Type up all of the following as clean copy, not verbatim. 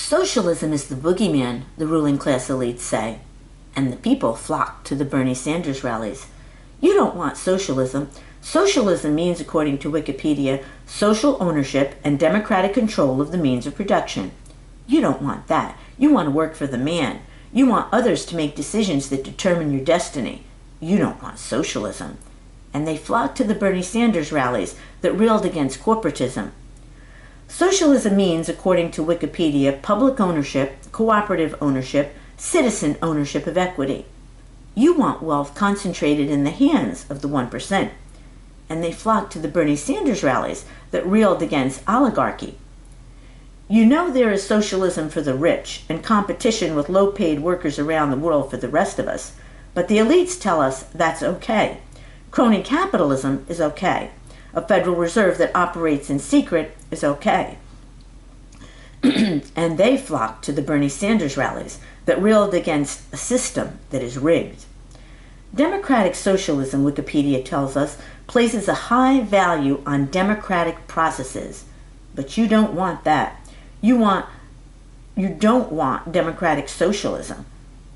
Socialism is the boogeyman, the ruling class elites say, and the people flock to the Bernie Sanders rallies. You don't want socialism. Socialism means, according to Wikipedia, social ownership and democratic control of the means of production. You don't want that. You want to work for the man. You want others to make decisions that determine your destiny. You don't want socialism. And they flock to the Bernie Sanders rallies that railed against corporatism. Socialism means, according to Wikipedia, public ownership, cooperative ownership, citizen ownership of equity. You want wealth concentrated in the hands of the 1%. And they flock to the Bernie Sanders rallies that railed against oligarchy. You know there is socialism for the rich and competition with low-paid workers around the world for the rest of us, but the elites tell us that's okay. Crony capitalism is okay. A Federal Reserve that operates in secret is okay. And they flock to the Bernie Sanders rallies that railed against a system that is rigged. Democratic socialism, Wikipedia tells us, places a high value on democratic processes. But you don't want that. You don't want democratic socialism.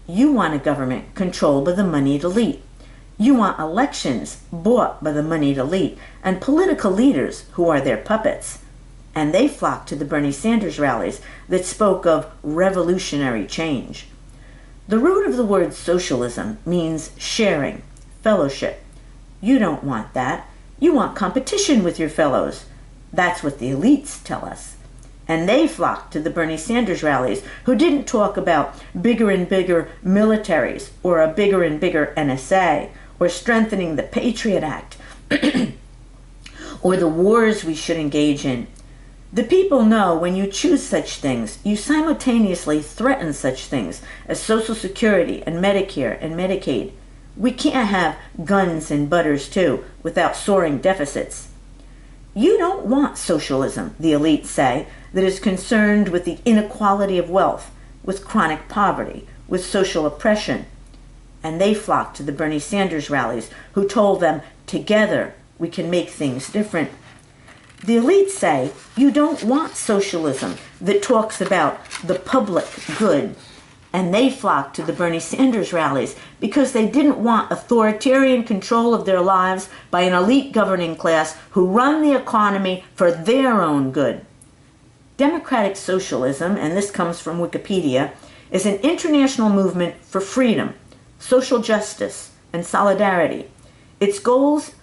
You want a government controlled by the moneyed elite. You want elections bought by the moneyed elite and political leaders who are their puppets. And they flock to the Bernie Sanders rallies that spoke of revolutionary change. The root of the word socialism means sharing, fellowship. You don't want that. You want competition with your fellows. That's what the elites tell us. And they flock to the Bernie Sanders rallies who didn't talk about bigger and bigger militaries or a bigger and bigger NSA or strengthening the Patriot Act or the wars we should engage in. The people know when you choose such things, you simultaneously threaten such things as Social Security and Medicare and Medicaid. We can't have guns and butters too without soaring deficits. You don't want socialism, the elites say, that is concerned with the inequality of wealth, with chronic poverty, with social oppression. And they flock to the Bernie Sanders rallies who told them, together we can make things different. The elites say you don't want socialism that talks about the public good. And they flock to the Bernie Sanders rallies because they didn't want authoritarian control of their lives by an elite governing class who run the economy for their own good. Democratic socialism, and this comes from Wikipedia, is an international movement for freedom, social justice, and solidarity. Its goals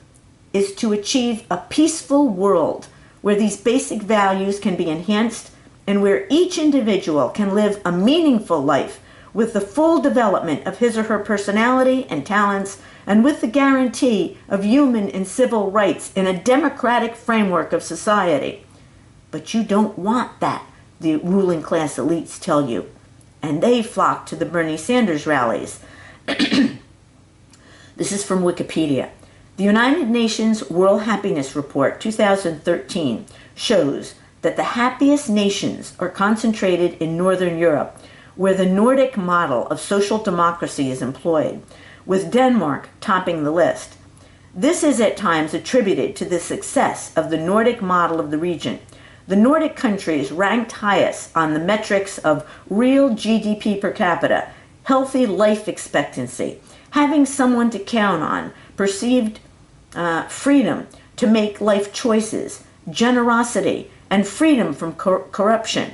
is to achieve a peaceful world where these basic values can be enhanced and where each individual can live a meaningful life with the full development of his or her personality and talents and with the guarantee of human and civil rights in a democratic framework of society. But you don't want that, the ruling class elites tell you. And they flock to the Bernie Sanders rallies. This is from Wikipedia. The United Nations World Happiness Report 2013 shows that the happiest nations are concentrated in Northern Europe, where the Nordic model of social democracy is employed, with Denmark topping the list. This is at times attributed to the success of the Nordic model of the region. The Nordic countries ranked highest on the metrics of real GDP per capita, healthy life expectancy, having someone to count on, perceived freedom to make life choices, generosity, and freedom from corruption.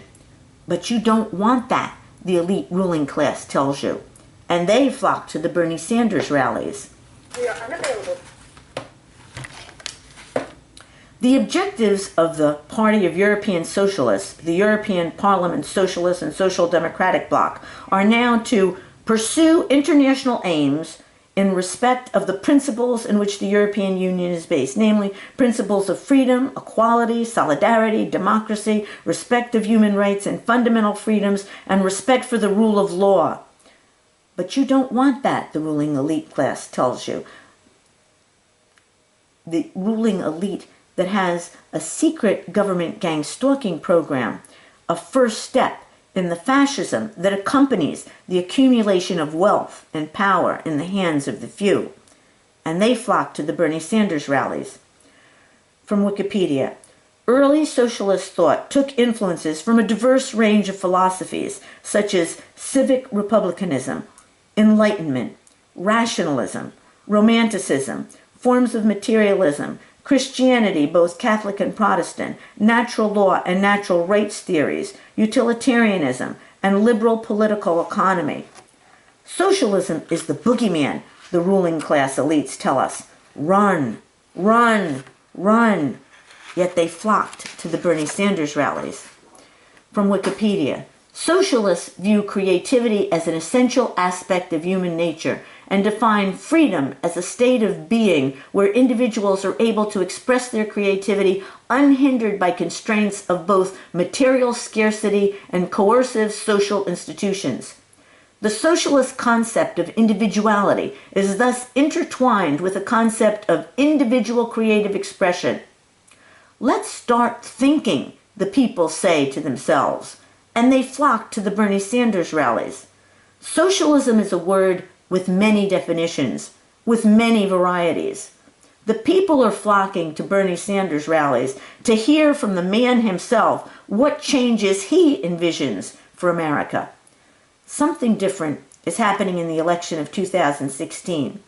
But you don't want that, the elite ruling class tells you. And they flock to the Bernie Sanders rallies. We are unavailable. The objectives of the Party of European Socialists, the European Parliament Socialist and Social Democratic Bloc, are now to pursue international aims in respect of the principles in which the European Union is based, namely principles of freedom, equality, solidarity, democracy, respect of human rights and fundamental freedoms, and respect for the rule of law. But you don't want that, the ruling elite class tells you. The ruling elite that has a secret government gang stalking program, a first step in the fascism that accompanies the accumulation of wealth and power in the hands of the few. And they flock to the Bernie Sanders rallies. From Wikipedia, Early socialist thought took influences from a diverse range of philosophies, such as civic republicanism, enlightenment, rationalism, romanticism, forms of materialism, Christianity, both Catholic and Protestant, natural law and natural rights theories, utilitarianism, and liberal political economy. Socialism is the boogeyman, the ruling class elites tell us. Run, run, run. Yet they flocked to the Bernie Sanders rallies. From Wikipedia, socialists view creativity as an essential aspect of human nature and define freedom as a state of being where individuals are able to express their creativity unhindered by constraints of both material scarcity and coercive social institutions. The socialist concept of individuality is thus intertwined with the concept of individual creative expression. Let's start thinking, the people say to themselves, and they flock to the Bernie Sanders rallies. Socialism is a word with many definitions, with many varieties. The people are flocking to Bernie Sanders rallies to hear from the man himself what changes he envisions for America. Something different is happening in the election of 2016.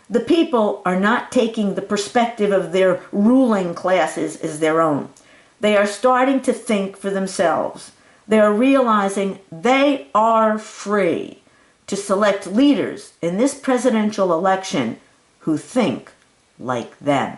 The people are not taking the perspective of their ruling classes as their own. They are starting to think for themselves. They are realizing they are free to select leaders in this presidential election who think like them.